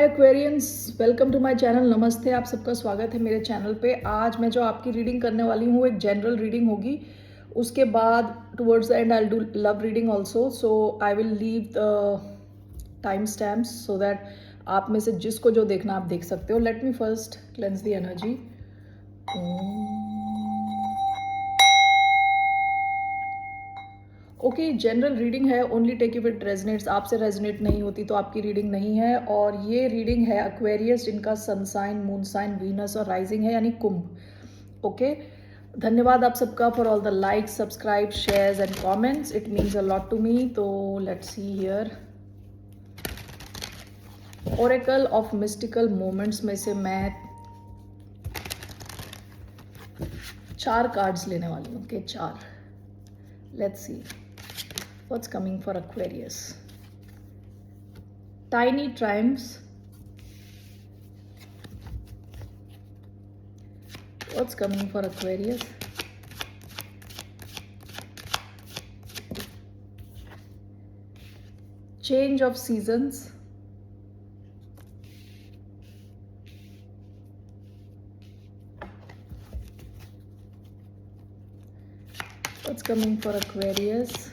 Hi Aquarians, welcome to my channel. नमस्ते, आप सबका स्वागत है मेरे चैनल पे। आज मैं जो आपकी रीडिंग करने वाली हूँ एक जनरल रीडिंग होगी। उसके बाद towards the and I will do love reading also. So I will leave the time stamps so that आप में से जिसको जो देखना आप देख सकते हो। Let me first cleanse the energy. Okay, general reading है, only take if it resonates. आपसे रेजनेट नहीं होती तो आपकी रीडिंग नहीं है। और ये रीडिंग है एक्वेरियस जिनका sun sign, moon sign, Venus और राइजिंग है, यानी कुंभ। ओके, धन्यवाद आप सबका for all the likes, subscribe, shares and comments. It means a lot to me. तो let's see here. Oracle of Mystical Moments में से मैं 4 कार्ड्स लेने वाली हूँ। Okay, 4। Let's see what's coming for Aquarius. Tiny triumphs. What's coming for Aquarius? Change of seasons. What's coming for Aquarius?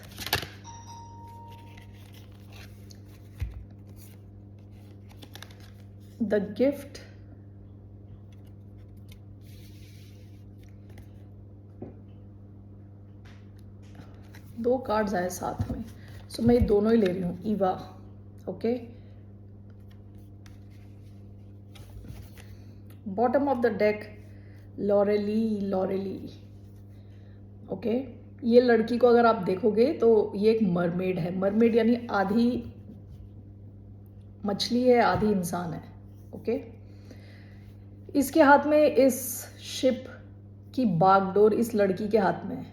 The gift. दो cards आए साथ में, सो मैं ये दोनों ही ले रही हूँ। Eva. Okay, bottom of the deck Lorelei. Okay, ये लड़की को अगर आप देखोगे तो ये एक मरमेड है। मरमेड यानी आधी मछली है, आधी इंसान है। ओके, इसके हाथ में इस शिप की बागडोर इस लड़की के हाथ में है।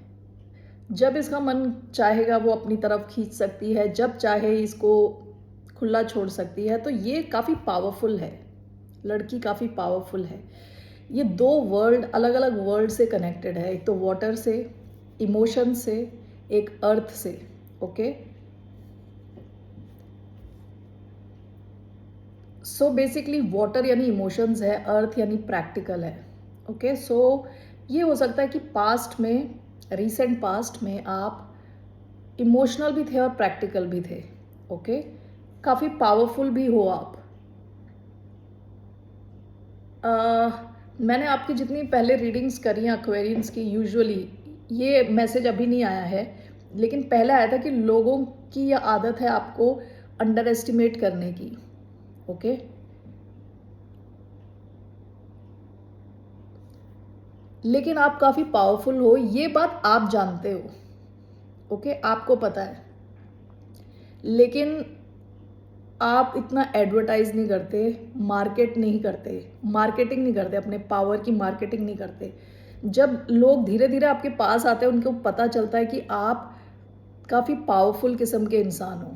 जब इसका मन चाहेगा वो अपनी तरफ खींच सकती है, जब चाहे इसको खुला छोड़ सकती है। तो ये काफ़ी पावरफुल है, लड़की काफ़ी पावरफुल है। ये दो वर्ल्ड, अलग अलग वर्ल्ड से कनेक्टेड है। एक तो वाटर से, इमोशन से, एक अर्थ से। ओके, सो बेसिकली वाटर यानी इमोशंस है, अर्थ यानी प्रैक्टिकल है। ओके, सो ये हो सकता है कि पास्ट में, रिसेंट पास्ट में आप इमोशनल भी थे और प्रैक्टिकल भी थे। ओके, काफ़ी पावरफुल भी हो आप। मैंने आपकी जितनी पहले रीडिंग्स करी हैं एक्वेरियंस की, यूजुअली ये मैसेज अभी नहीं आया है, लेकिन पहले आया था कि लोगों की यह आदत है आपको अंडर एस्टिमेट करने की। ओके, लेकिन आप काफ़ी पावरफुल हो, ये बात आप जानते हो। ओके, आपको पता है, लेकिन आप इतना एडवर्टाइज नहीं करते, मार्केटिंग नहीं करते, अपने पावर की मार्केटिंग नहीं करते। जब लोग धीरे धीरे आपके पास आते हैं, उनको पता चलता है कि आप काफ़ी पावरफुल किस्म के इंसान हो।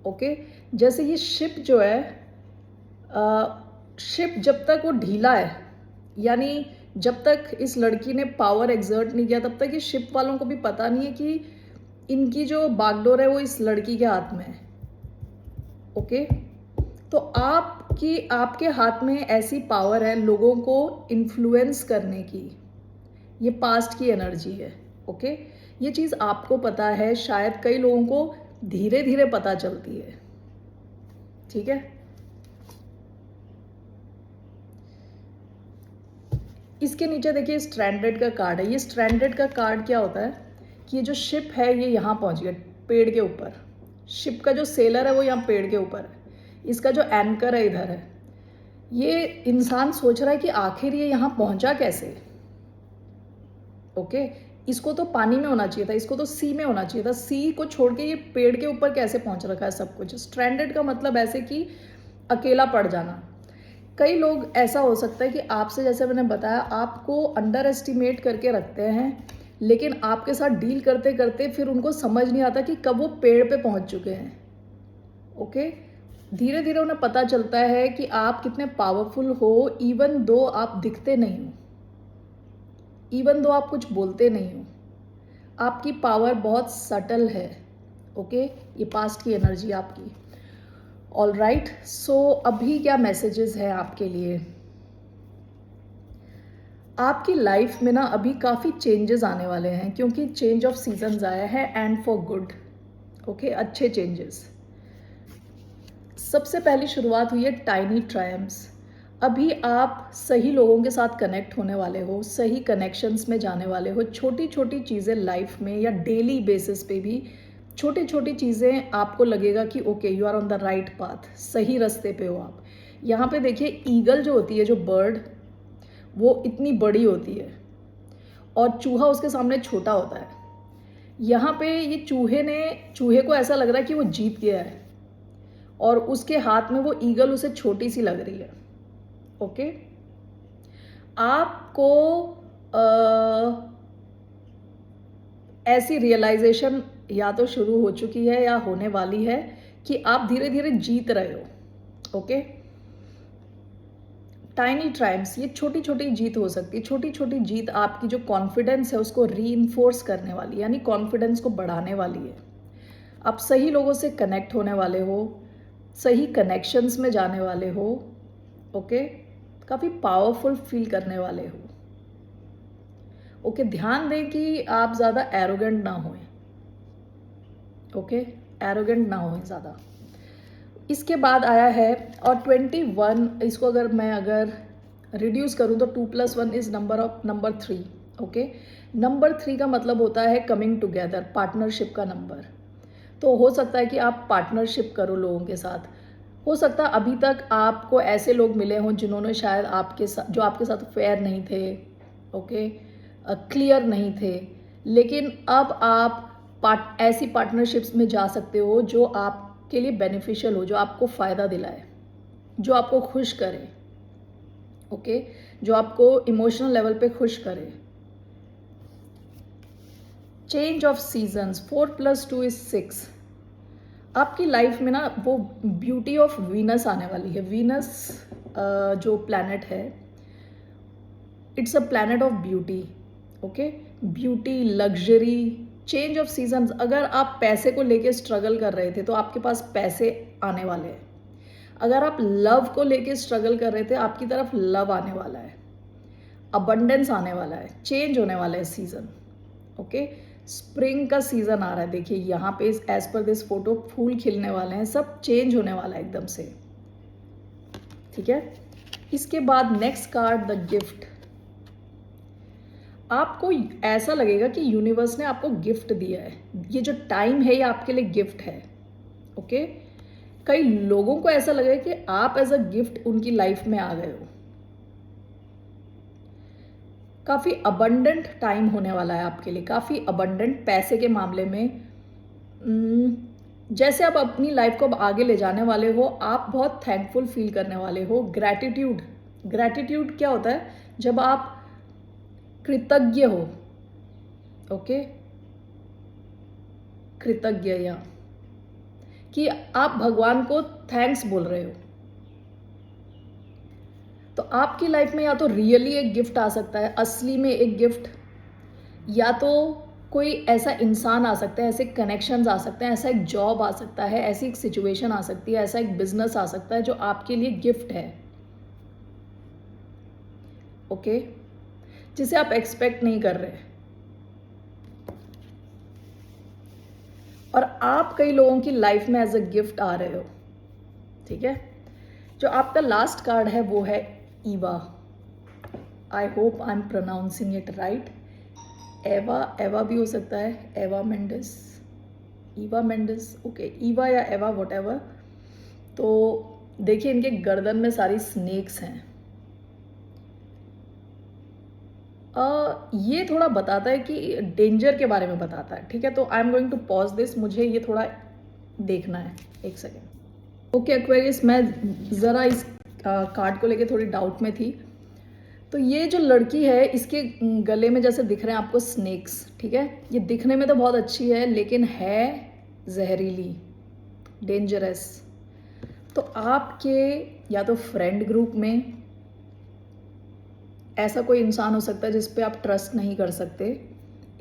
ओके, जैसे ये शिप जो है, शिप जब तक वो ढीला है, यानी जब तक इस लड़की ने पावर एग्जर्ट नहीं किया, तब तक ये शिप वालों को भी पता नहीं है कि इनकी जो बागडोर है वो इस लड़की के हाथ में है। ओके, तो आपके हाथ में ऐसी पावर है लोगों को इन्फ्लुएंस करने की। ये पास्ट की एनर्जी है। ओके, ये चीज़ आपको पता है, शायद कई लोगों को धीरे धीरे पता चलती है। ठीक है, इसके नीचे देखिए स्ट्रैंडेड का कार्ड है। ये स्ट्रैंडेड का कार्ड क्या होता है कि ये जो शिप है ये यहाँ पहुँच गया पेड़ के ऊपर। शिप का जो सेलर है वो यहाँ पेड़ के ऊपर है, इसका जो एंकर है इधर है। ये इंसान सोच रहा है कि आखिर ये यहाँ पहुँचा कैसे। ओके, इसको तो पानी में होना चाहिए था, इसको तो सी में होना चाहिए था। सी को छोड़ के ये पेड़ के ऊपर कैसे पहुँच रखा है सब कुछ। स्ट्रैंडेड का मतलब ऐसे कि अकेला पड़ जाना। कई लोग ऐसा हो सकता है कि आपसे, जैसे मैंने बताया, आपको अंडर एस्टिमेट करके रखते हैं, लेकिन आपके साथ डील करते करते फिर उनको समझ नहीं आता कि कब वो पेड़ पे पहुंच चुके हैं। ओके, धीरे धीरे उन्हें पता चलता है कि आप कितने पावरफुल हो, इवन दो आप दिखते नहीं हो, इवन दो आप कुछ बोलते नहीं हो। आपकी पावर बहुत सटल है। ओके, ये पास्ट की एनर्जी आपकी। ऑल राइट, सो अभी क्या मैसेजेस हैं आपके लिए? आपकी लाइफ में ना अभी काफ़ी चेंजेस आने वाले हैं, क्योंकि चेंज ऑफ सीजन्स आया है एंड फॉर गुड। ओके, अच्छे चेंजेस। सबसे पहली शुरुआत हुई है टाइनी ट्रायम्स। अभी आप सही लोगों के साथ कनेक्ट होने वाले हो, सही कनेक्शंस में जाने वाले हो। छोटी छोटी चीज़ें लाइफ में या डेली बेसिस पे भी छोटी छोटी चीज़ें आपको लगेगा कि okay you are on the right path, सही रास्ते पे हो आप। यहाँ पे देखिए, ईगल जो होती है, जो बर्ड, वो इतनी बड़ी होती है और चूहा उसके सामने छोटा होता है। यहाँ पे ये चूहे को ऐसा लग रहा है कि वो जीत गया है और उसके हाथ में वो ईगल उसे छोटी सी लग रही है। ओके, आपको ऐसी रियलाइजेशन या तो शुरू हो चुकी है या होने वाली है कि आप धीरे धीरे जीत रहे हो। ओके, टाइनी ट्रायम्स, ये छोटी छोटी जीत हो सकती है। छोटी छोटी जीत आपकी जो कॉन्फिडेंस है उसको रीइंफोर्स करने वाली, यानी कॉन्फिडेंस को बढ़ाने वाली है। आप सही लोगों से कनेक्ट होने वाले हो, सही कनेक्शंस में जाने वाले हो। ओके, काफ़ी पावरफुल फील करने वाले हो। ओके, ध्यान दें कि आप ज़्यादा एरोगेंट ना हों। ओके, एरोगेंट ना हों ज़्यादा। इसके बाद आया है, और 21, इसको अगर रिड्यूस करूँ तो 2+1 इज़ नंबर 3। ओके, नंबर 3 का मतलब होता है कमिंग टुगेदर, पार्टनरशिप का नंबर। तो हो सकता है कि आप पार्टनरशिप करो लोगों के साथ। हो सकता है अभी तक आपको ऐसे लोग मिले हों जिन्होंने शायद आपके साथ फेयर नहीं थे। ओके, क्लियर नहीं थे, लेकिन अब आप ऐसी पार्टनरशिप्स में जा सकते हो जो आपके लिए बेनिफिशियल हो, जो आपको फ़ायदा दिलाए, जो आपको खुश करे। ओके, जो आपको इमोशनल लेवल पे खुश करे। Change of seasons, 4+2 is 6। आपकी लाइफ में ना वो ब्यूटी ऑफ वीनस आने वाली है। वीनस जो प्लैनेट है, it's a planet of beauty. Okay, beauty, luxury, change of seasons. अगर आप पैसे को लेके स्ट्रगल कर रहे थे तो आपके पास पैसे आने वाले हैं। अगर आप लव को लेके स्ट्रगल कर रहे थे, आपकी तरफ लव आने वाला है, अबंडेंस आने वाला है, चेंज होने वाला है सीजन। ओके, स्प्रिंग का सीजन आ रहा है। देखिए यहाँ पे एज पर दिस फोटो फूल खिलने वाले हैं, सब चेंज होने वाला है एकदम से। ठीक है, इसके बाद नेक्स्ट कार्ड, द गिफ्ट। आपको ऐसा लगेगा कि यूनिवर्स ने आपको गिफ्ट दिया है। ये जो टाइम है ये आपके लिए गिफ्ट है। ओके, कई लोगों को ऐसा लगेगा कि आप एज अ गिफ्ट उनकी लाइफ में आ गए हो। काफ़ी अबंडेंट टाइम होने वाला है आपके लिए, काफ़ी अबंडेंट पैसे के मामले में। जैसे आप अपनी लाइफ को अब आगे ले जाने वाले हो, आप बहुत थैंकफुल फील करने वाले हो। ग्रैटिट्यूड, ग्रैटिट्यूड क्या होता है? जब आप कृतज्ञ हो। ओके, कृतज्ञ, या कि आप भगवान को थैंक्स बोल रहे हो। तो आपकी लाइफ में या तो रियली एक गिफ्ट आ सकता है, असली में एक गिफ्ट, या तो कोई ऐसा इंसान आ सकता है, ऐसे कनेक्शंस आ सकते हैं, ऐसा एक जॉब आ सकता है, ऐसी एक सिचुएशन आ सकती है, ऐसा एक बिजनेस आ सकता है जो आपके लिए गिफ्ट है। ओके, जिसे आप एक्सपेक्ट नहीं कर रहे, और आप कई लोगों की लाइफ में एज अ गिफ्ट आ रहे हो। ठीक है, जो आपका लास्ट कार्ड है वो है Eva. I hope I am pronouncing it right. एवा भी हो सकता है, एवा मेंडिस, ईवा मेंडिस। ओके, ईवा या एवा, वट एवर। तो देखिए, इनके गर्दन में सारी स्नेक्स हैं। ये थोड़ा बताता है कि डेंजर के बारे में बताता है। ठीक है, तो I am going to pause this, मुझे ये थोड़ा देखना है, एक सेकेंड। ओके एक्वेरियस, मैं ज़रा इस कार्ड को लेके थोड़ी डाउट में थी। तो ये जो लड़की है, इसके गले में जैसे दिख रहे हैं आपको स्नेक्स। ठीक है, ये दिखने में तो बहुत अच्छी है लेकिन है जहरीली, डेंजरस। तो आपके या तो फ्रेंड ग्रुप में ऐसा कोई इंसान हो सकता है जिस पे आप ट्रस्ट नहीं कर सकते,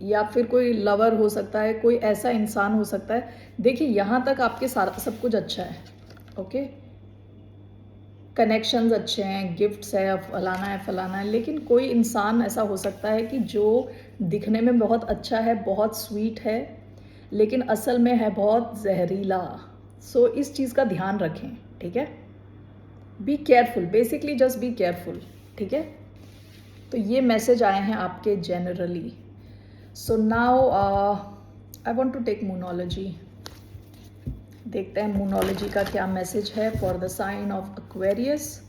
या फिर कोई लवर हो सकता है, कोई ऐसा इंसान हो सकता है। देखिए यहाँ तक आपके सारा सब कुछ अच्छा है। ओके, कनेक्शंस अच्छे हैं, गिफ्ट्स है, फलाना है, लेकिन कोई इंसान ऐसा हो सकता है कि जो दिखने में बहुत अच्छा है, बहुत स्वीट है, लेकिन असल में है बहुत जहरीला। सो इस चीज़ का ध्यान रखें, ठीक है। Be careful, basically just be careful, ठीक है। तो ये मैसेज आए हैं आपके generally. So now I want to take moonology. देखते हैं मूनोलॉजी का क्या मैसेज है for the sign of Aquarius.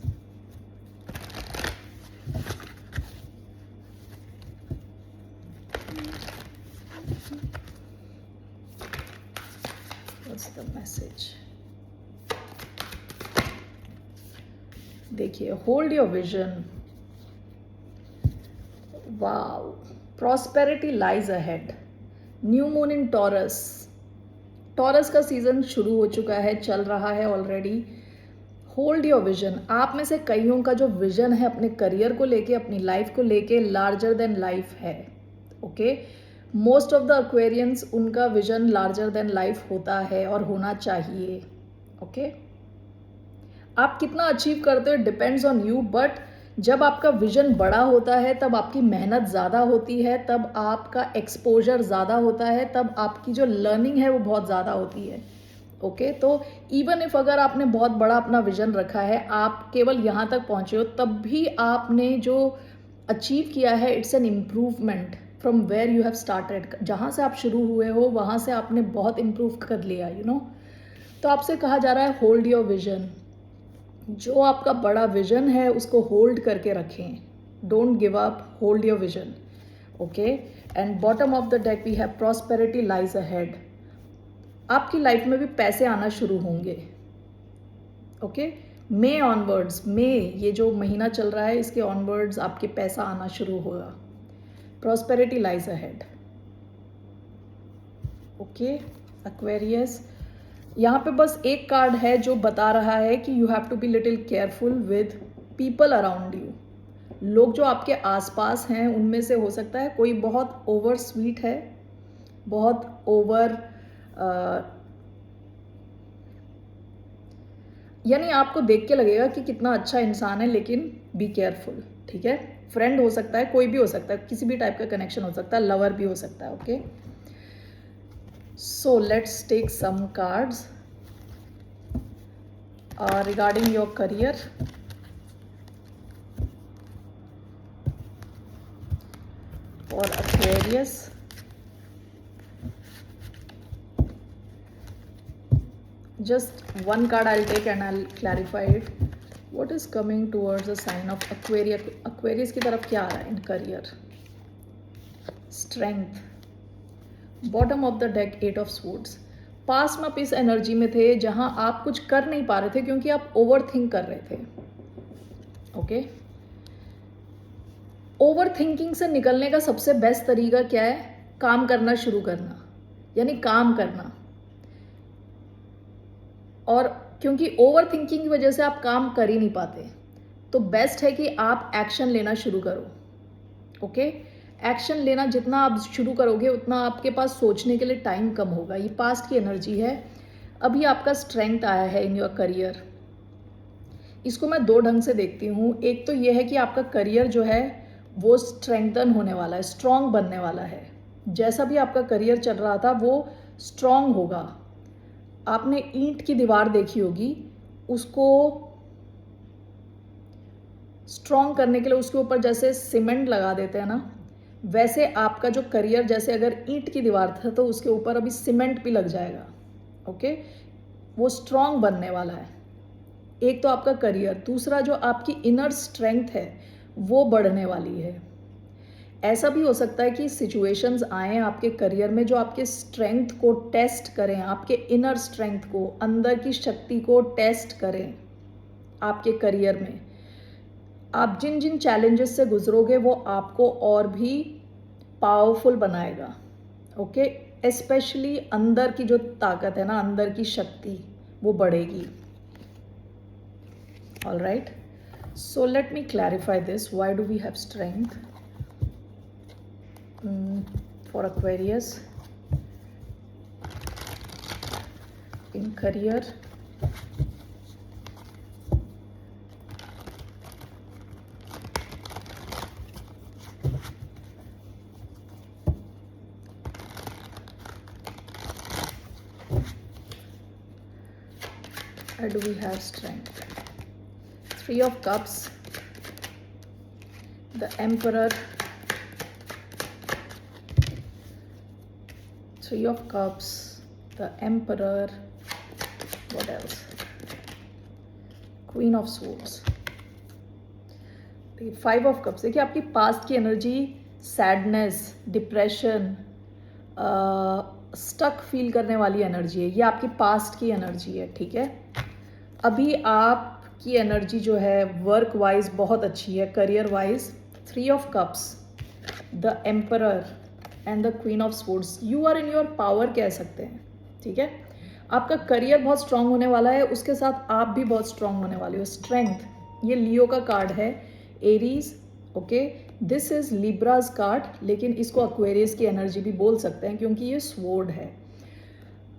What's the message? देखिए, hold your vision. Wow, prosperity lies ahead. New moon in Taurus. Taurus का सीजन शुरू हो चुका है, चल रहा है ऑलरेडी। Hold your vision. आप में से कईयों का जो विजन है अपने करियर को लेके, अपनी लाइफ को लेके, लार्जर देन लाइफ है। Okay, most of the Aquarians, उनका विजन लार्जर देन लाइफ होता है और होना चाहिए। ओके, आप कितना अचीव करते हो डिपेंड्स ऑन यू, बट जब आपका विजन बड़ा होता है तब आपकी मेहनत ज़्यादा होती है, तब आपका एक्सपोजर ज़्यादा होता है, तब आपकी जो लर्निंग है वो बहुत ज़्यादा होती है। ओके, तो इवन इफ अगर आपने बहुत बड़ा अपना विजन रखा है, आप केवल यहाँ तक पहुँचे हो, तब भी आपने जो अचीव किया है it's an improvement from where you have started. जहाँ से आप शुरू हुए हो वहाँ से आपने बहुत इम्प्रूव कर लिया, यू नो। तो आपसे कहा जा रहा है होल्ड योर विजन। जो आपका बड़ा विजन है उसको होल्ड करके रखें। Don't give up, hold your vision. Okay, and bottom of the deck we have prosperity lies ahead. आपकी लाइफ में भी पैसे आना शुरू होंगे। ओके, मे ऑनवर्ड्स, मे ये जो महीना चल रहा है इसके ऑनवर्ड्स आपके पैसा आना शुरू होगा। Prosperity lies ahead. Okay, Aquarius, यहाँ पे बस एक कार्ड है जो बता रहा है कि you have to be little careful with people around you. लोग जो आपके आसपास हैं उनमें से हो सकता है कोई बहुत ओवर स्वीट है, बहुत ओवर यानी आपको देख के लगेगा कि कितना अच्छा इंसान है, लेकिन बी केयरफुल, ठीक है। फ्रेंड हो सकता है, कोई भी हो सकता है, किसी भी टाइप का कनेक्शन हो सकता है, लवर भी हो सकता है। Okay, so let's take some cards regarding your career. For Aquarius, just one card I'll take and I'll clarify it. What is coming towards the sign of Aquarius? Aquarius की तरफ क्या आ रहा है in career? Strength. Bottom of the deck, eight of swords. Past में आप इस energy में थे जहां आप कुछ कर नहीं पा रहे थे क्योंकि आप ओवर थिंक कर रहे थे। ओके, ओवर थिंकिंग से निकलने का सबसे बेस्ट तरीका क्या है? काम करना शुरू करना, यानी काम करना। और क्योंकि ओवर थिंकिंग की वजह से आप काम कर ही नहीं पाते, तो बेस्ट है कि आप एक्शन लेना शुरू करो। ओके, एक्शन लेना जितना आप शुरू करोगे उतना आपके पास सोचने के लिए टाइम कम होगा। ये पास्ट की एनर्जी है। अभी आपका स्ट्रेंथ आया है इन योर करियर। इसको मैं दो ढंग से देखती हूँ। एक तो ये है कि आपका करियर जो है वो स्ट्रेंथन होने वाला है, स्ट्रॉन्ग बनने वाला है। जैसा भी आपका करियर चल रहा था वो स्ट्रॉन्ग होगा। आपने ईंट की दीवार देखी होगी, उसको स्ट्रॉन्ग करने के लिए उसके ऊपर जैसे सीमेंट लगा देते हैं ना, वैसे आपका जो करियर, जैसे अगर ईंट की दीवार था तो उसके ऊपर अभी सीमेंट भी लग जाएगा। ओके, वो स्ट्रॉन्ग बनने वाला है। एक तो आपका करियर, दूसरा जो आपकी इनर स्ट्रेंथ है वो बढ़ने वाली है। ऐसा भी हो सकता है कि सिचुएशंस आए आपके करियर में जो आपके स्ट्रेंथ को टेस्ट करें, आपके इनर स्ट्रेंथ को, अंदर की शक्ति को टेस्ट करें। आपके करियर में आप जिन जिन चैलेंजेस से गुजरोगे वो आपको और भी पावरफुल बनाएगा। ओके, स्पेशली अंदर की जो ताकत है ना, अंदर की शक्ति, वो बढ़ेगी। All right, so let me clarify this. Why do we have strength for Aquarius in career? where do we have strength? Three of Cups, the Emperor, Three of Cups, the Emperor, what else? Queen of Swords, Five of Cups. देखिए आपकी past की energy sadness, depression, stuck feel करने वाली energy है, ये आपकी past की energy है, ठीक है। अभी आपकी एनर्जी जो है वर्क वाइज बहुत अच्छी है, career wise. Three of cups, the emperor and the queen of sports, you are in your power कह सकते हैं, ठीक है। आपका करियर बहुत स्ट्रांग होने वाला है, उसके साथ आप भी बहुत स्ट्रांग होने वाले हो। स्ट्रेंथ, ये लियो का कार्ड है, Aries, okay. This is लिब्राज card, लेकिन इसको एक्वेरियस की एनर्जी भी बोल सकते हैं क्योंकि ये स्वॉर्ड है।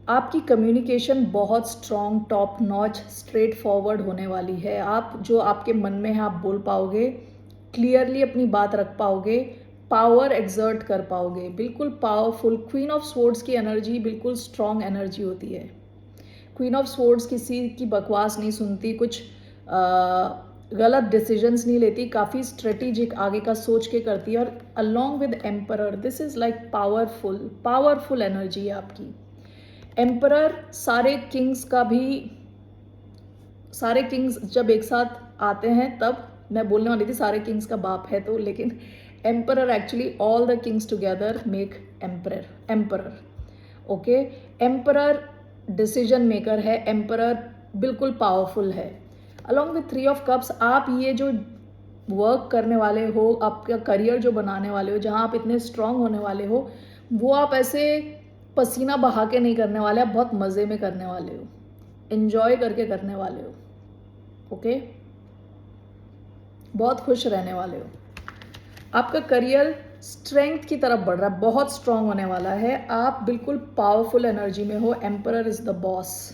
आपकी कम्युनिकेशन बहुत strong, top notch, straight forward होने वाली है। आप जो आपके मन में है आप बोल पाओगे, क्लियरली अपनी बात रख पाओगे, पावर एक्सर्ट कर पाओगे, बिल्कुल पावरफुल। क्वीन ऑफ स्वॉर्ड्स की एनर्जी बिल्कुल स्ट्रॉन्ग एनर्जी होती है। क्वीन ऑफ स्वॉर्ड्स किसी की बकवास नहीं सुनती, कुछ गलत डिसीजंस नहीं लेती, काफ़ी स्ट्रेटेजिक आगे का सोच के करती है। और along with emperor, this is like powerful energy है आपकी। एम्परर सारे किंग्स जब एक साथ आते हैं, तब मैं बोलने वाली थी सारे किंग्स का बाप है तो, लेकिन emperor actually all the Kings together make emperor, okay. Emperor decision maker है, एम्परर बिल्कुल पावरफुल है। Along with three of cups, आप ये जो वर्क करने वाले हो, आपका करियर जो बनाने वाले हो, जहाँ आप इतने स्ट्रांग होने वाले हो, वो आप ऐसे पसीना बहा के नहीं करने वाले, आप बहुत मज़े में करने वाले हो, एंजॉय करके करने वाले हो, ओके। बहुत खुश रहने वाले हो। आपका करियर स्ट्रेंथ की तरफ बढ़ रहा है, बहुत स्ट्रांग होने वाला है। आप बिल्कुल पावरफुल एनर्जी में हो। Emperor is the boss,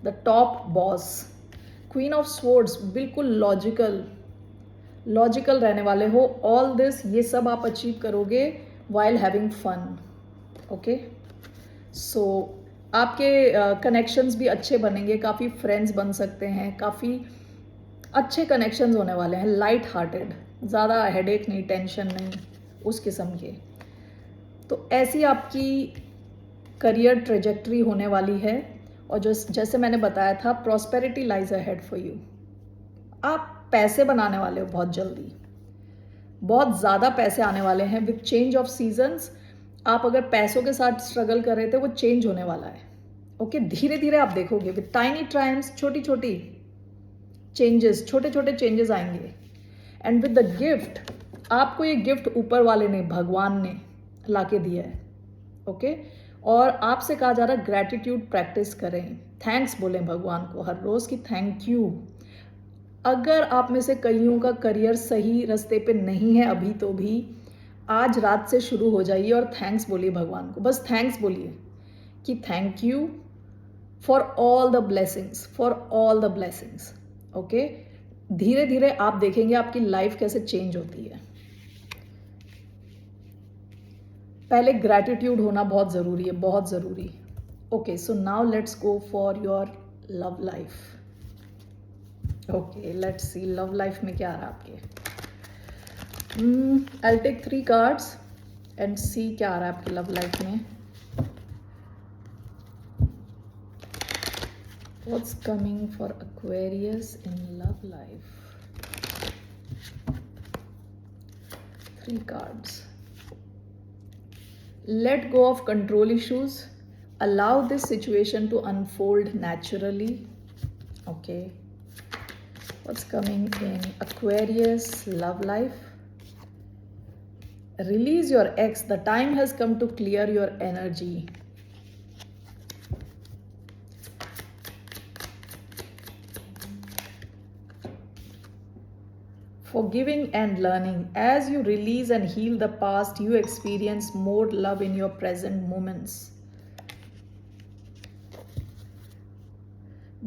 the top boss. Queen of swords, बिल्कुल लॉजिकल रहने वाले हो। ऑल दिस, ये सब आप अचीव करोगे वाइल हैविंग फन, ओके। सो आपके कनेक्शंस भी अच्छे बनेंगे, काफ़ी फ्रेंड्स बन सकते हैं, काफ़ी अच्छे कनेक्शंस होने वाले हैं। लाइट हार्टेड, ज़्यादा हेडेक नहीं, टेंशन नहीं, उस किस्म के। तो ऐसी आपकी करियर ट्रेजेक्ट्री होने वाली है। और जो जैसे मैंने बताया था, prosperity lies ahead for you. आप पैसे बनाने वाले हो बहुत जल्दी, बहुत ज़्यादा पैसे आने वाले हैं। विद चेंज ऑफ सीजन्स, आप अगर पैसों के साथ स्ट्रगल कर रहे थे, वो चेंज होने वाला है, ओके। धीरे धीरे आप देखोगे विद टाइनी ट्रायम्स, छोटे छोटे चेंजेस आएंगे। एंड विद द गिफ्ट, आपको ये गिफ्ट ऊपर वाले ने, भगवान ने ला के दिया है, ओके। और आपसे कहा जा रहा है ग्रैटिट्यूड प्रैक्टिस करें, थैंक्स बोलें भगवान को हर रोज़ की थैंक यू। अगर आप में से कईयों का करियर सही रास्ते पे नहीं है अभी, तो भी आज रात से शुरू हो जाइए और थैंक्स बोलिए भगवान को। बस थैंक्स बोलिए कि thank you for all the blessings, okay. धीरे धीरे आप देखेंगे आपकी लाइफ कैसे चेंज होती है। पहले ग्रैटिट्यूड होना बहुत ज़रूरी है, बहुत ज़रूरी। Okay, so now let's go for your love life. Okay, let's C love life में क्या आ रहा है आपके। आई टेक 3 कार्ड्स एंड सी क्या आ रहा है आपकी लव लाइफ में। What's coming for Aquarius in love life? 3 cards. Let go of control issues. Allow this situation to unfold naturally. Okay. What's coming in Aquarius love life? Release your ex. The time has come to clear your energy. Forgiving and learning. As you release and heal the past, you experience more love in your present moments.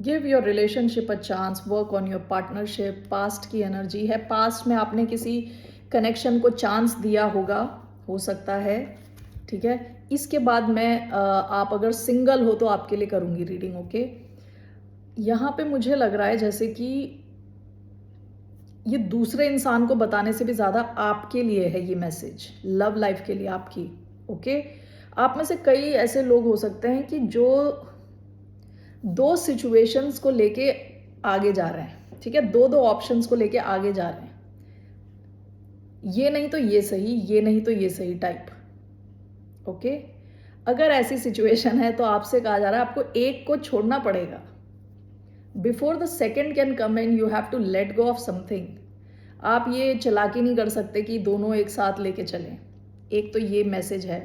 Give your relationship a chance. Work on your partnership. Past की energy है, past में आपने किसी connection को chance दिया होगा, हो सकता है, ठीक है। इसके बाद मैं आप अगर सिंगल हो तो आपके लिए करूँगी रीडिंग, ओके। यहाँ पे मुझे लग रहा है जैसे कि ये दूसरे इंसान को बताने से भी ज़्यादा आपके लिए है ये मैसेज, लव लाइफ के लिए आपकी। ओके, आप में से कई ऐसे लोग हो सकते हैं कि जो दो सिचुएशंस को लेके आगे जा रहे हैं, ठीक है, दो दो ऑप्शंस को लेके आगे जा रहे हैं, ये नहीं तो ये सही, ये नहीं तो ये सही टाइप। ओके, अगर ऐसी सिचुएशन है तो आपसे कहा जा रहा है आपको एक को छोड़ना पड़ेगा। Before the second can come in, you have to let go of something. आप ये चालाकी नहीं कर सकते कि दोनों एक साथ लेके चलें। एक तो ये मैसेज है।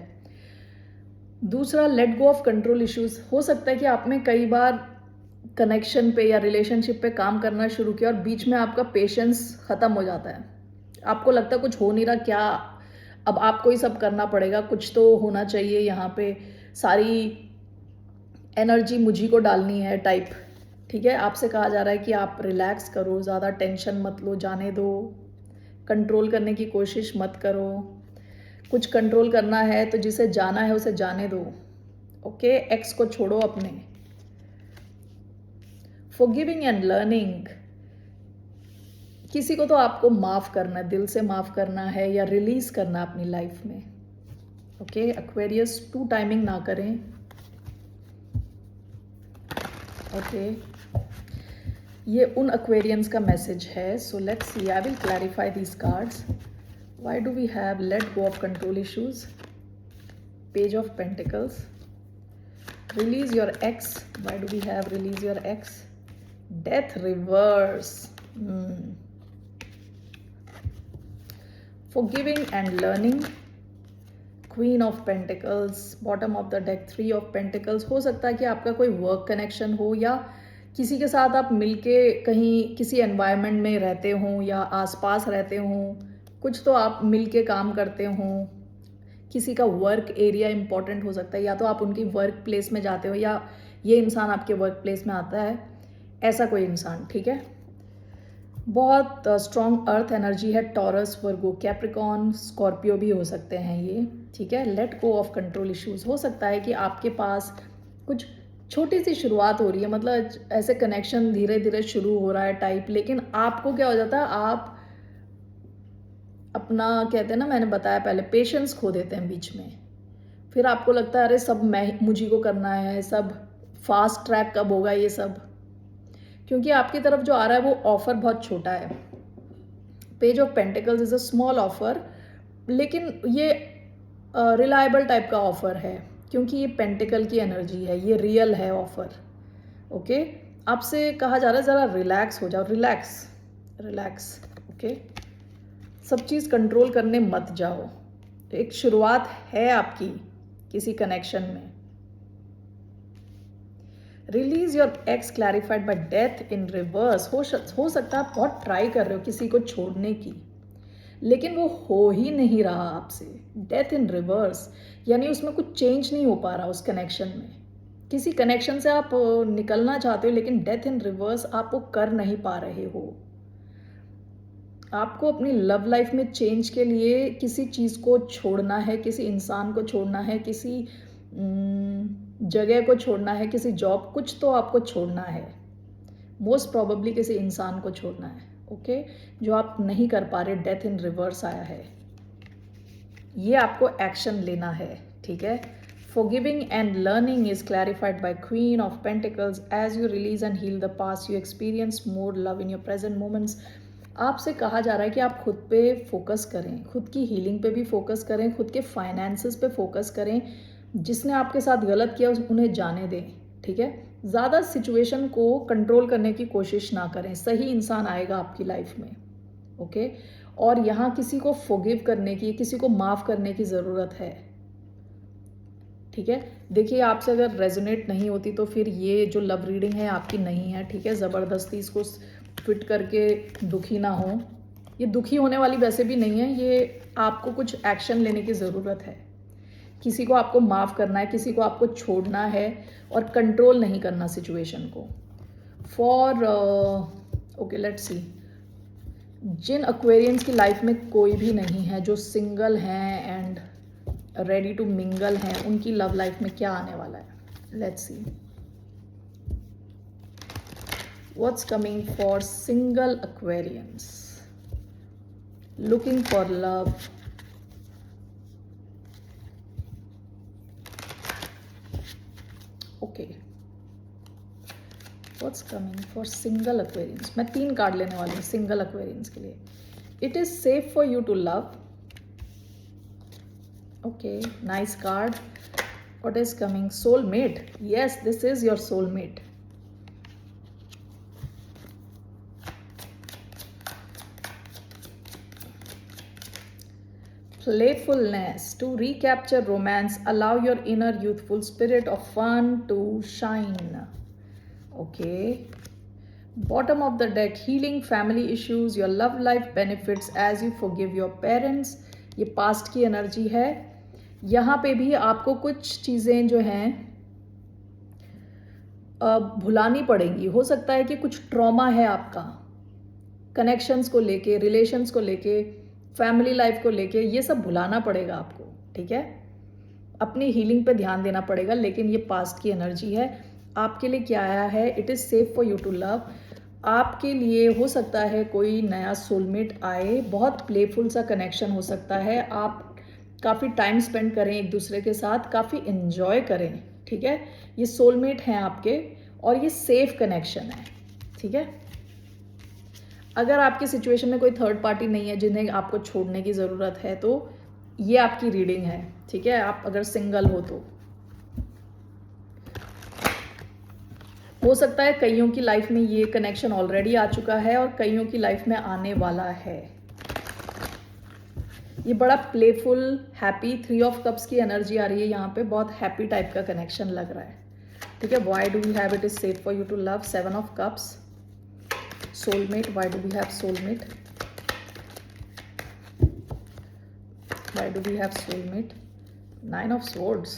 दूसरा, late go of control issues. हो सकता है कि आप में कई बार कनेक्शन पे या रिलेशनशिप पे काम करना शुरू किया और बीच में आपका पेशेंस ख़त्म हो जाता है। आपको लगता है कुछ हो नहीं रहा, क्या अब आपको ही सब करना पड़ेगा, कुछ तो होना चाहिए, यहाँ पे सारी एनर्जी मुझी को डालनी है टाइप। ठीक है, आपसे कहा जा रहा है कि आप रिलैक्स करो, ज़्यादा टेंशन मत लो, जाने दो, कंट्रोल करने की कोशिश मत करो। कुछ कंट्रोल करना है तो जिसे जाना है उसे जाने दो। ओके, एक्स को छोड़ो अपने। फॉरगिविंग एंड लर्निंग, किसी को तो आपको माफ़ करना है, दिल से माफ़ करना है या रिलीज़ करना है अपनी लाइफ में। ओके, एक्वेरियस, टू टाइमिंग ना करें। ओके, ये उन एक्वेरियंस का मैसेज है। So let's see, I will clarify these cards. Why do we have let go of control issues? Page of Pentacles. Release your ex. Why do we have release your ex? Death reverse. Forgiving and learning. Queen of Pentacles. Bottom of the deck, Three of Pentacles. हो सकता है कि आपका कोई work connection हो या किसी के साथ आप मिलके कहीं किसी एनवायरनमेंट में रहते हों या आसपास रहते हों, कुछ तो आप मिलके काम करते हों। किसी का वर्क एरिया इंपॉर्टेंट हो सकता है, या तो आप उनकी वर्क प्लेस में जाते हो या ये इंसान आपके वर्क प्लेस में आता है, ऐसा कोई इंसान। ठीक है, बहुत स्ट्रॉन्ग अर्थ एनर्जी है। टॉरस, वर्गो, कैप्रिकॉन, स्कॉर्पियो भी हो सकते हैं ये। ठीक है, late go of control issues. हो सकता है कि आपके पास कुछ छोटी सी शुरुआत हो रही है, मतलब ऐसे कनेक्शन धीरे धीरे शुरू हो रहा है टाइप, लेकिन आपको क्या हो जाता है, आप अपना, कहते हैं ना, मैंने बताया पहले, पेशेंस खो देते हैं बीच में। फिर आपको लगता है अरे सब मैं मुझी को करना है, सब फास्ट ट्रैक कब होगा ये सब, क्योंकि आपकी तरफ जो आ रहा है वो ऑफर बहुत छोटा है। Page of pentacles is a small offer, लेकिन ये रिलायबल टाइप का ऑफर है, क्योंकि ये पेंटिकल की एनर्जी है, ये रियल है ऑफर। ओके, आपसे कहा जा रहा है ज़रा रिलैक्स हो जाओ, रिलैक्स रिलैक्स। ओके, सब चीज़ कंट्रोल करने मत जाओ। एक शुरुआत है आपकी किसी कनेक्शन में। Release your x, clarified bye death in reverse. हो सकता है आप बहुत ट्राई कर रहे हो किसी को छोड़ने की, लेकिन वो हो ही नहीं रहा आपसे। डेथ इन रिवर्स यानी उसमें कुछ चेंज नहीं हो पा रहा उस कनेक्शन में। किसी कनेक्शन से आप निकलना चाहते हो, लेकिन डेथ इन रिवर्स आप वो कर नहीं पा रहे हो। आपको अपनी लव लाइफ में चेंज के लिए किसी चीज़ को छोड़ना है, किसी इंसान को छोड़ना है, किसी जगह को छोड़ना है, किसी जॉब, कुछ तो आपको छोड़ना है। मोस्ट प्रॉबेबली किसी इंसान को छोड़ना है। ओके, जो आप नहीं कर पा रहे, डेथ इन रिवर्स आया है, ये आपको एक्शन लेना है। ठीक है, forgiving and learning is clarified by Queen of Pentacles. As you release and heal the past, you experience more love in your present moments. आपसे कहा जा रहा है कि आप खुद पे फोकस करें, खुद की हीलिंग पे भी फोकस करें, खुद के फाइनेंसेस पे फोकस करें। जिसने आपके साथ गलत किया उन्हें जाने दें। ठीक है, ज़्यादा सिचुएशन को कंट्रोल करने की कोशिश ना करें, सही इंसान आएगा आपकी लाइफ में। ओके, और यहाँ किसी को फॉरगिव करने की, किसी को माफ़ करने की ज़रूरत है। ठीक है, देखिए, आपसे अगर रेजोनेट नहीं होती तो फिर ये जो लव रीडिंग है आपकी नहीं है। ठीक है, ज़बरदस्ती इसको फिट करके दुखी ना हो, ये दुखी होने वाली वैसे भी नहीं है, ये आपको कुछ एक्शन लेने की ज़रूरत है। किसी को आपको माफ़ करना है, किसी को आपको छोड़ना है और कंट्रोल नहीं करना सिचुएशन को। फॉर ओके, लेट्स सी, जिन एक्वेरियंस की लाइफ में कोई भी नहीं है, जो सिंगल हैं एंड रेडी टू मिंगल हैं, उनकी लव लाइफ में क्या आने वाला है, let's see. What's coming for single Aquarians? Looking for love. Okay. What's coming for single Aquarians? मैं 3 कार्ड लेने वाली हूँ सिंगल Aquarians के लिए. It is safe for you to love. Okay, nice card. What is coming? Soulmate. Yes, this is your soulmate. Playfulness. To recapture romance, allow your inner youthful spirit of fun to shine. Okay. Bottom of the deck, healing family issues, your love life benefits as you forgive your parents. ये past की energy है. यहाँ पे भी आपको कुछ चीज़ें जो हैं भुलानी पड़ेंगी. हो सकता है कि कुछ ट्रॉमा है आपका कनेक्शंस को लेके, रिलेशंस को लेके, फैमिली लाइफ को लेके, ये सब भुलाना पड़ेगा आपको. ठीक है, अपनी हीलिंग पे ध्यान देना पड़ेगा. लेकिन ये पास्ट की एनर्जी है. आपके लिए क्या आया है? It is safe for you to love. आपके लिए हो सकता है कोई नया सोलमेट आए. बहुत प्लेफुल सा कनेक्शन हो सकता है. आप काफ़ी टाइम स्पेंड करें एक दूसरे के साथ, काफ़ी इन्जॉय करें. ठीक है, ये सोलमेट हैं आपके और ये सेफ कनेक्शन है. ठीक है, अगर आपकी सिचुएशन में कोई थर्ड पार्टी नहीं है जिन्हें आपको छोड़ने की ज़रूरत है तो ये आपकी रीडिंग है. ठीक है, आप अगर सिंगल हो सकता है कईयों की लाइफ में ये कनेक्शन ऑलरेडी आ चुका है और कईयों की लाइफ में आने वाला है. ये बड़ा प्लेफुल हैप्पी 3 ऑफ कप्स की एनर्जी आ रही है यहाँ पे. बहुत हैप्पी टाइप का कनेक्शन लग रहा है. ठीक है, why do we have it is safe for you to love. 7 of cups, soulmate. Why do we have soulmate? Why do we have soulmate? 9 of swords.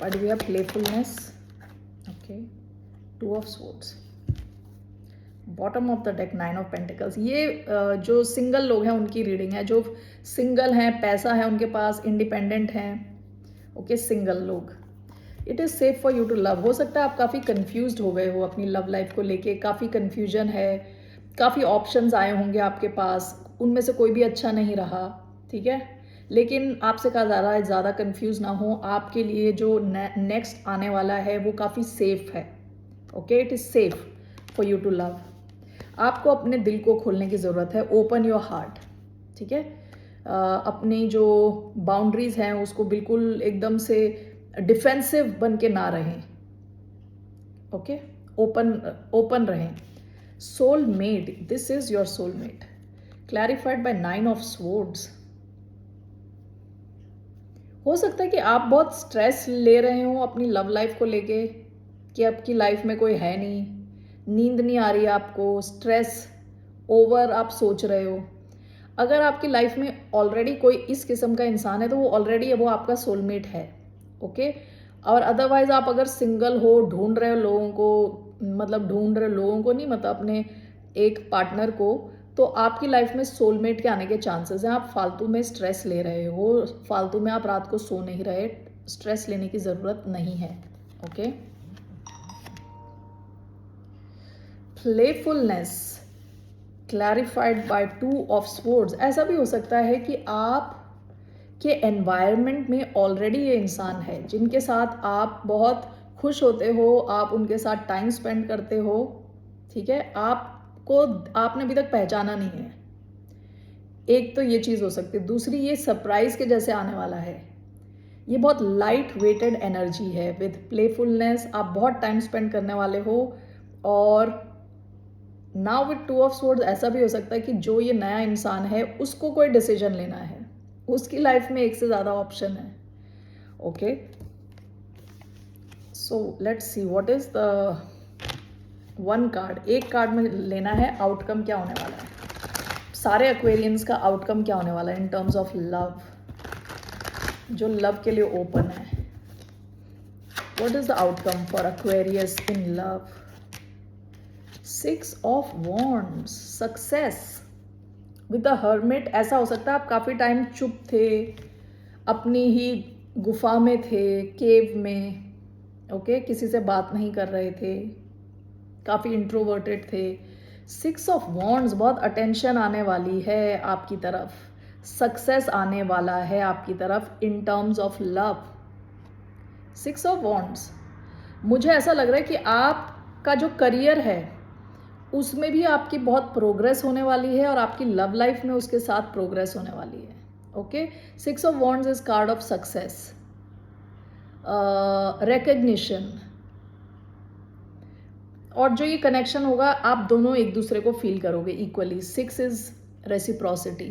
Why do we have playfulness? Okay, 2 of swords. Bottom of the deck 9 of pentacles. ये जो single लोग हैं उनकी reading है. जो single हैं, पैसा है उनके पास, इंडिपेंडेंट हैं. ओके, सिंगल लोग. It is safe for you to love. हो सकता है आप काफ़ी कन्फ्यूज्ड हो गए हो अपनी लव लाइफ को लेके. काफ़ी कन्फ्यूजन है, काफ़ी ऑप्शंस आए होंगे आपके पास, उनमें से कोई भी अच्छा नहीं रहा. ठीक है, लेकिन आपसे कहा जा रहा है ज़्यादा कन्फ्यूज ना हो. आपके लिए जो नेक्स्ट आने वाला है वो काफ़ी सेफ है. Okay, it is safe for you to love. आपको अपने दिल को खोलने की ज़रूरत है. Open your heart. ठीक है, अपनी जो बाउंड्रीज हैं उसको बिल्कुल एकदम से डिफेंसिव बन के ना रहें. ओके, ओपन रहें. Soulmate, this is your soulmate. Clarified by 9 of swords. हो सकता है कि आप बहुत स्ट्रेस ले रहे हो अपनी लव लाइफ को लेके कि आपकी लाइफ में कोई है नहीं, नींद नहीं आ रही है आपको, स्ट्रेस ओवर आप सोच रहे हो. अगर आपकी लाइफ में ऑलरेडी कोई इस किस्म का इंसान है तो वो ऑलरेडी वो आपका सोलमेट है. ओके, और अदरवाइज आप अगर सिंगल हो, ढूंढ रहे हो लोगों को, मतलब ढूंढ रहे लोगों को नहीं, मतलब अपने एक पार्टनर को, तो आपकी लाइफ में सोलमेट के आने के चांसेस हैं. आप फालतू में स्ट्रेस ले रहे हो, फालतू में आप रात को सो नहीं रहे. स्ट्रेस लेने की ज़रूरत नहीं है. Okay, playfulness clarified by 2 of swords. ऐसा भी हो सकता है कि आप के एनवायरनमेंट में ऑलरेडी ये इंसान है जिनके साथ आप बहुत खुश होते हो, आप उनके साथ टाइम स्पेंड करते हो. ठीक है, आपने अभी तक पहचाना नहीं है. एक तो ये चीज़ हो सकती है. दूसरी, ये सरप्राइज के जैसे आने वाला है. ये बहुत लाइट वेटेड एनर्जी है विद प्लेफुलनेस. आप बहुत टाइम स्पेंड करने वाले हो. और नाउ विद 2 ऑफ स्वॉर्ड्स ऐसा भी हो सकता है कि जो ये नया इंसान है उसको कोई डिसीजन लेना है. उसकी लाइफ में एक से ज़्यादा ऑप्शन है. Okay, so let's see what is the one card. एक कार्ड में लेना है आउटकम क्या होने वाला है. सारे एक्वेरियंस का आउटकम क्या होने वाला है इन टर्म्स ऑफ लव, जो लव के लिए ओपन है. What is the outcome for Aquarius in love. 6 of wands, success with the hermit. ऐसा हो सकता है आप काफ़ी टाइम चुप थे, अपनी ही गुफा में थे, केव में. ओके, किसी से बात नहीं कर रहे थे. काफ़ी इंट्रोवर्टेड थे। 6 ऑफ वॉन्ड्स, बहुत अटेंशन आने वाली है आपकी तरफ, सक्सेस आने वाला है आपकी तरफ in terms of love. 6 of wands, मुझे ऐसा लग रहा है कि आपका जो करियर है उसमें भी आपकी बहुत प्रोग्रेस होने वाली है और आपकी लव लाइफ में उसके साथ प्रोग्रेस होने वाली है। Okay, 6 of wands is called of success, recognition, और जो ये कनेक्शन होगा आप दोनों एक दूसरे को फील करोगे इक्वली। 6 is reciprocity.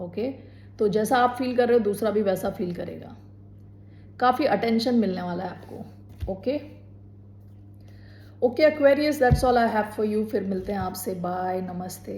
ओके, तो जैसा आप फील कर रहे हो दूसरा भी वैसा फील करेगा। काफ़ी अटेंशन मिलने वाला है आपको। Okay okay Aquarius, that's all I have for you. फिर मिलते हैं आपसे। बाय, नमस्ते।